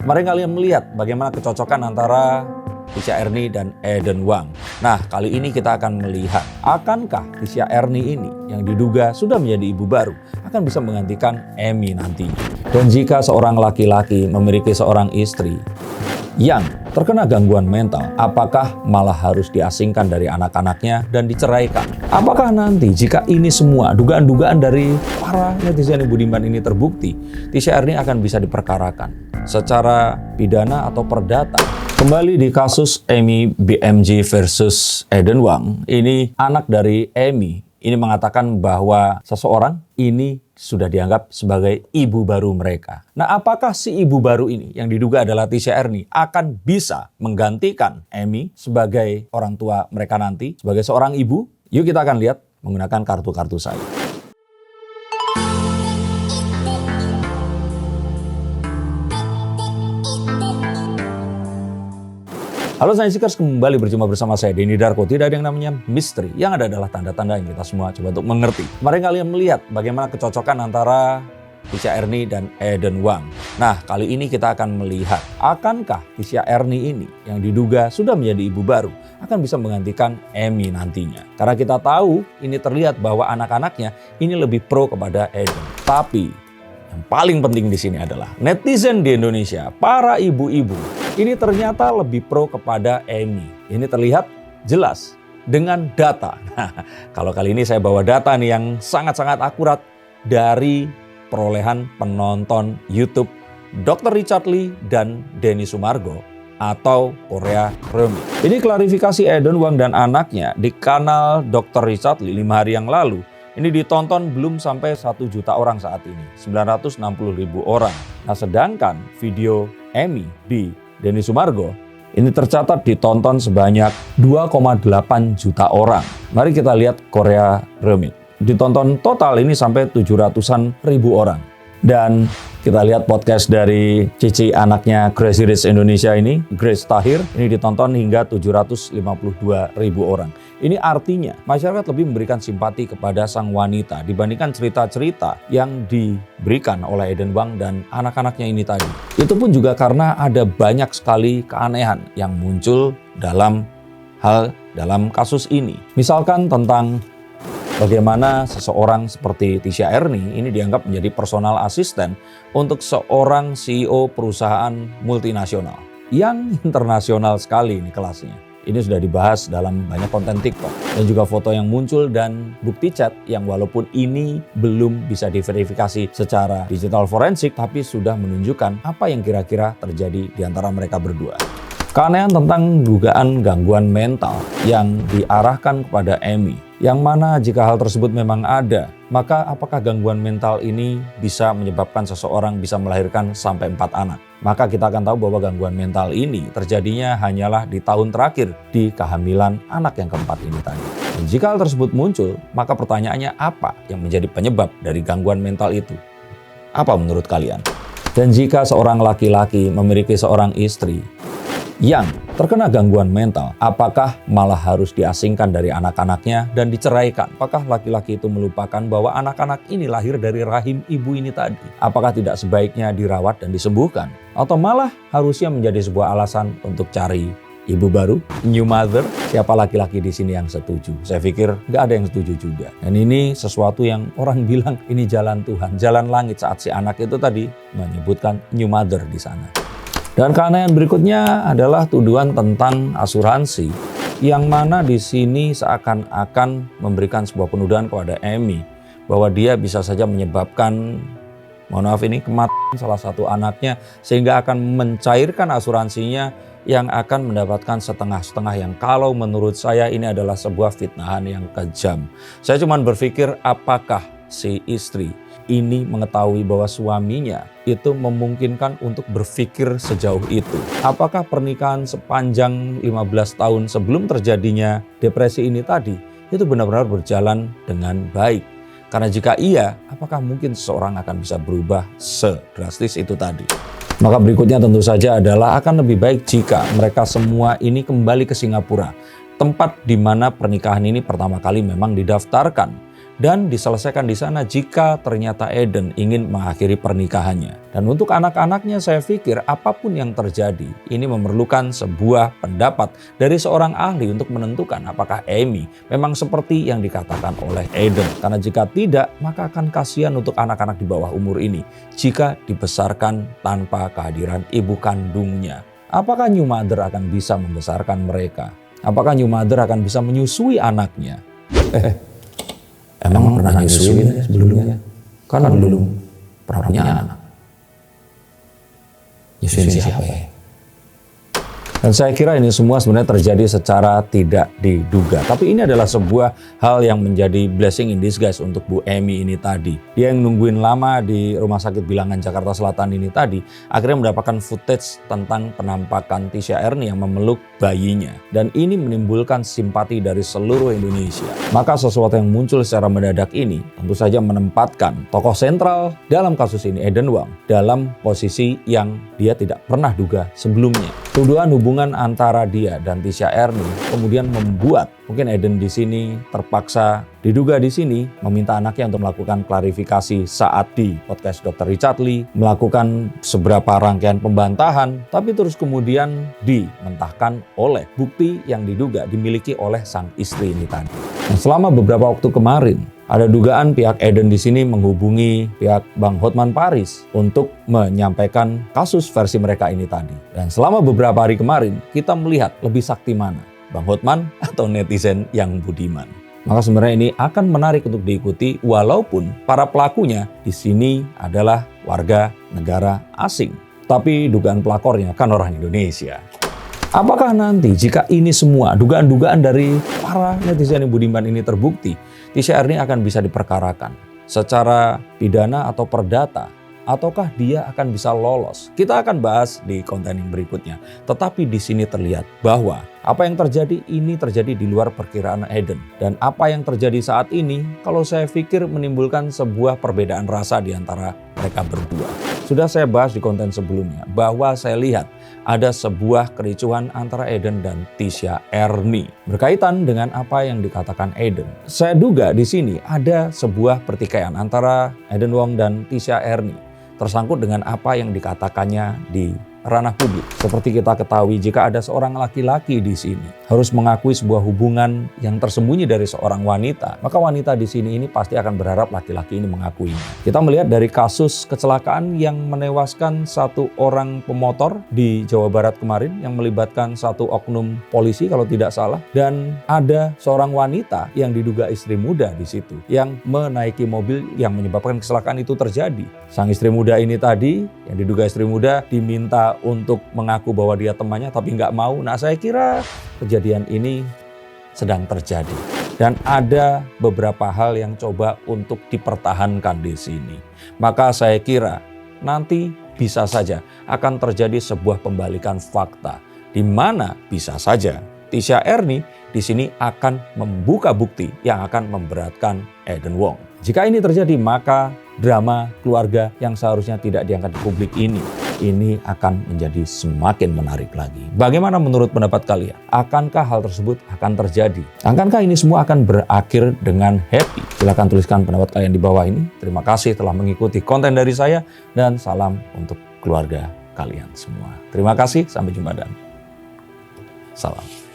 Kemarin kalian melihat bagaimana kecocokan antara Tisha Ernie dan Eden Wang. Nah, kali ini kita akan melihat, akankah Tisha Ernie ini yang diduga sudah menjadi ibu baru akan bisa menggantikan Amy nantinya. Dan jika seorang laki-laki memiliki seorang istri yang terkena gangguan mental, apakah malah harus diasingkan dari anak-anaknya dan diceraikan? Apakah nanti jika ini semua dugaan-dugaan dari para netizen yang budiman ini terbukti, Tisha Ernie akan bisa diperkarakan secara pidana atau perdata? Kembali di kasus Amy BMG versus Eden Wang, ini anak dari Amy ini mengatakan bahwa seseorang ini sudah dianggap sebagai ibu baru mereka. Nah, apakah si ibu baru ini yang diduga adalah Tisha Ernie akan bisa menggantikan Amy sebagai orang tua mereka nanti, sebagai seorang ibu? Yuk kita akan lihat menggunakan kartu-kartu saya. Halo Science Seekers, kembali berjumpa bersama saya Denny Darko. Tidak ada yang namanya misteri, yang ada adalah tanda-tanda yang kita semua coba untuk mengerti. Kemarin kalian melihat bagaimana kecocokan antara Tisha Ernie dan Eden Wang. Nah, kali ini kita akan melihat, akankah Tisha Ernie ini yang diduga sudah menjadi ibu baru akan bisa menggantikan Amy nantinya. Karena kita tahu ini terlihat bahwa anak-anaknya ini lebih pro kepada Eden. Tapi yang paling penting di sini adalah netizen di Indonesia, para ibu-ibu ini ternyata lebih pro kepada Amy. Ini terlihat jelas dengan data. Nah, kalau kali ini saya bawa data nih yang sangat-sangat akurat dari perolehan penonton YouTube Dr. Richard Lee dan Denny Sumargo atau Korea Remix. Ini klarifikasi Eden Wang dan anaknya di kanal Dr. Richard Lee 5 hari yang lalu. Ini ditonton belum sampai 1 juta orang saat ini, 960.000 orang. Nah, sedangkan video Amy di Denny Sumargo ini tercatat ditonton sebanyak 2,8 juta orang. Mari kita lihat Korea Remix. Ditonton total ini sampai 700-an ribu orang. Dan kita lihat podcast dari Cici anaknya Crazy Rich Indonesia ini, Grace Tahir, ini ditonton hingga 752 ribu orang. Ini artinya masyarakat lebih memberikan simpati kepada sang wanita dibandingkan cerita-cerita yang diberikan oleh Eden Wang dan anak-anaknya ini tadi. Itu pun juga karena ada banyak sekali keanehan yang muncul dalam kasus ini. Misalkan tentang bagaimana seseorang seperti Tisha Ernie ini dianggap menjadi personal assistant untuk seorang CEO perusahaan multinasional yang internasional sekali ini kelasnya. Ini sudah dibahas dalam banyak konten TikTok dan juga foto yang muncul dan bukti chat yang walaupun ini belum bisa diverifikasi secara digital forensik tapi sudah menunjukkan apa yang kira-kira terjadi di antara mereka berdua. Keanehan tentang dugaan gangguan mental yang diarahkan kepada Amy, yang mana jika hal tersebut memang ada, maka apakah gangguan mental ini bisa menyebabkan seseorang bisa melahirkan sampai 4 anak? Maka kita akan tahu bahwa gangguan mental ini terjadinya hanyalah di tahun terakhir di kehamilan anak yang keempat ini tadi. Dan jika hal tersebut muncul, maka pertanyaannya apa yang menjadi penyebab dari gangguan mental itu? Apa menurut kalian? Dan jika seorang laki-laki memiliki seorang istri yang terkena gangguan mental, apakah malah harus diasingkan dari anak-anaknya dan diceraikan? Apakah laki-laki itu melupakan bahwa anak-anak ini lahir dari rahim ibu ini tadi? Apakah tidak sebaiknya dirawat dan disembuhkan? Atau malah harusnya menjadi sebuah alasan untuk cari ibu baru, new mother? Siapa laki-laki di sini yang setuju? Saya pikir nggak ada yang setuju juga. Dan ini sesuatu yang orang bilang ini jalan Tuhan, jalan langit saat si anak itu tadi menyebutkan new mother di sana. Dan keanehan berikutnya adalah tuduhan tentang asuransi, yang mana di sini seakan-akan memberikan sebuah penuduhan kepada Amy bahwa dia bisa saja menyebabkan, mohon maaf ini, kematian salah satu anaknya sehingga akan mencairkan asuransinya yang akan mendapatkan setengah-setengah, yang kalau menurut saya ini adalah sebuah fitnahan yang kejam. Saya cuma berpikir apakah si istri ini mengetahui bahwa suaminya itu memungkinkan untuk berpikir sejauh itu. Apakah pernikahan sepanjang 15 tahun sebelum terjadinya depresi ini tadi itu benar-benar berjalan dengan baik? Karena jika iya, apakah mungkin seseorang akan bisa berubah sedrastis itu tadi? Maka berikutnya tentu saja adalah akan lebih baik jika mereka semua ini kembali ke Singapura, tempat di mana pernikahan ini pertama kali memang didaftarkan. dan diselesaikan di sana jika ternyata Eden ingin mengakhiri pernikahannya. Dan untuk anak-anaknya saya pikir apapun yang terjadi, ini memerlukan sebuah pendapat dari seorang ahli untuk menentukan apakah Amy memang seperti yang dikatakan oleh Eden. Karena jika tidak, maka akan kasihan untuk anak-anak di bawah umur ini jika dibesarkan tanpa kehadiran ibu kandungnya. Apakah new mother akan bisa membesarkan mereka? Apakah new mother akan bisa menyusui anaknya? Emang pernah nyusuin sebelumnya? Kan belum pernah punya anak. Nyusuin siapa ya? Dan saya kira ini semua sebenarnya terjadi secara tidak diduga. Tapi ini adalah sebuah hal yang menjadi blessing in disguise untuk Bu Amy ini tadi. Dia yang nungguin lama di Rumah Sakit Bilangan Jakarta Selatan ini tadi, akhirnya mendapatkan footage tentang penampakan Tisha Ernie yang memeluk bayinya. Dan ini menimbulkan simpati dari seluruh Indonesia. Maka sesuatu yang muncul secara mendadak ini tentu saja menempatkan tokoh sentral dalam kasus ini, Eden Wong, dalam posisi yang dia tidak pernah duga sebelumnya. Tuduhan hubungan antara dia dan Tisha Ernie kemudian membuat mungkin Eden di sini terpaksa diduga di sini meminta anaknya untuk melakukan klarifikasi saat di podcast Dr. Richard Lee, melakukan seberapa rangkaian pembantahan, tapi terus kemudian dimentahkan oleh bukti yang diduga dimiliki oleh sang istri ini tadi. Nah, selama beberapa waktu kemarin, ada dugaan pihak Eden di sini menghubungi pihak Bang Hotman Paris untuk menyampaikan kasus versi mereka ini tadi. Dan selama beberapa hari kemarin, kita melihat lebih sakti mana, Bang Hotman atau netizen yang budiman. Maka sebenarnya ini akan menarik untuk diikuti walaupun para pelakunya di sini adalah warga negara asing. Tapi dugaan pelakornya kan orang Indonesia. Apakah nanti jika ini semua dugaan-dugaan dari para netizen yang budiman ini terbukti, Tisha Ernie akan bisa diperkarakan secara pidana atau perdata, ataukah dia akan bisa lolos? Kita akan bahas di konten yang berikutnya. Tetapi di sini terlihat bahwa apa yang terjadi ini terjadi di luar perkiraan Eden. Dan apa yang terjadi saat ini, kalau saya pikir menimbulkan sebuah perbedaan rasa di antara mereka berdua. Sudah saya bahas di konten sebelumnya bahwa saya lihat ada sebuah kericuhan antara Eden dan Tisha Ernie berkaitan dengan apa yang dikatakan Eden. Saya duga di sini ada sebuah pertikaian antara Eden Wong dan Tisha Ernie tersangkut dengan apa yang dikatakannya di ranah publik. Seperti kita ketahui, jika ada seorang laki-laki di sini harus mengakui sebuah hubungan yang tersembunyi dari seorang wanita, maka wanita di sini ini pasti akan berharap laki-laki ini mengakuinya. Kita melihat dari kasus kecelakaan yang menewaskan satu orang pemotor di Jawa Barat kemarin yang melibatkan satu oknum polisi kalau tidak salah, dan ada seorang wanita yang diduga istri muda di situ yang menaiki mobil yang menyebabkan kecelakaan itu terjadi. Sang istri muda ini tadi yang diduga istri muda diminta untuk mengaku bahwa dia temannya tapi nggak mau. Nah, saya kira kejadian ini sedang terjadi dan ada beberapa hal yang coba untuk dipertahankan di sini. Maka saya kira nanti bisa saja akan terjadi sebuah pembalikan fakta di mana bisa saja Tisha Ernie di sini akan membuka bukti yang akan memberatkan Eden Wong. Jika ini terjadi, maka drama keluarga yang seharusnya tidak diangkat di publik ini akan menjadi semakin menarik lagi. Bagaimana menurut pendapat kalian? Akankah hal tersebut akan terjadi? Akankah ini semua akan berakhir dengan happy? Silahkan tuliskan pendapat kalian di bawah ini. Terima kasih telah mengikuti konten dari saya dan salam untuk keluarga kalian semua. Terima kasih, sampai jumpa dan salam.